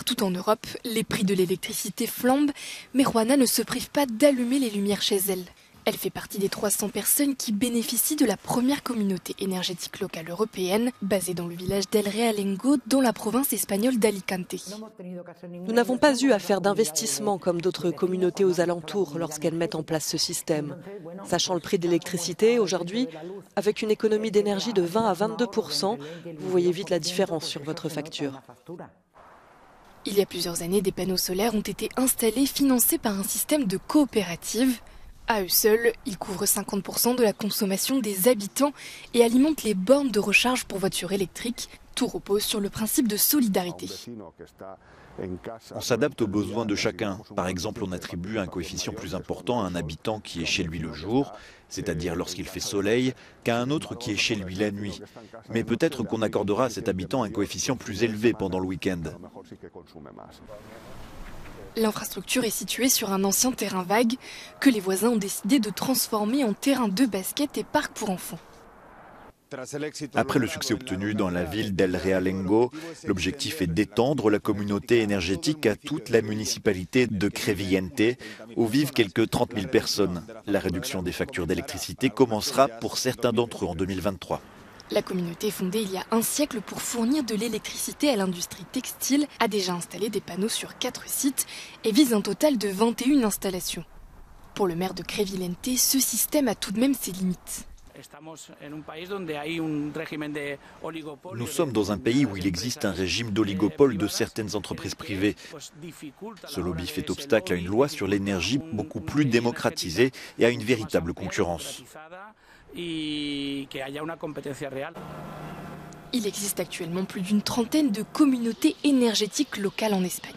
Partout en Europe, les prix de l'électricité flambent, mais Juana ne se prive pas d'allumer les lumières chez elle. Elle fait partie des 300 personnes qui bénéficient de la première communauté énergétique locale européenne, basée dans le village d'El Realengo, dans la province espagnole d'Alicante. Nous n'avons pas eu à faire d'investissement comme d'autres communautés aux alentours lorsqu'elles mettent en place ce système. Sachant le prix de l'électricité aujourd'hui, avec une économie d'énergie de 20 à 22%, vous voyez vite la différence sur votre facture. Il y a plusieurs années, des panneaux solaires ont été installés, financés par un système de coopérative. À eux seuls, ils couvrent 50% de la consommation des habitants et alimentent les bornes de recharge pour voitures électriques. Tout repose sur le principe de solidarité. On s'adapte aux besoins de chacun. Par exemple, on attribue un coefficient plus important à un habitant qui est chez lui le jour, c'est-à-dire lorsqu'il fait soleil, qu'à un autre qui est chez lui la nuit. Mais peut-être qu'on accordera à cet habitant un coefficient plus élevé pendant le week-end. L'infrastructure est située sur un ancien terrain vague que les voisins ont décidé de transformer en terrain de basket et parc pour enfants. Après le succès obtenu dans la ville d'El Realengo, l'objectif est d'étendre la communauté énergétique à toute la municipalité de Crevillente, où vivent quelques 30 000 personnes. La réduction des factures d'électricité commencera pour certains d'entre eux en 2023. La communauté fondée il y a un siècle pour fournir de l'électricité à l'industrie textile a déjà installé des panneaux sur 4 sites et vise un total de 21 installations. Pour le maire de Crevillente, ce système a tout de même ses limites. Nous sommes dans un pays où il existe un régime d'oligopole de certaines entreprises privées. Ce lobby fait obstacle à une loi sur l'énergie beaucoup plus démocratisée et à une véritable concurrence. Il existe actuellement plus d'une trentaine de communautés énergétiques locales en Espagne.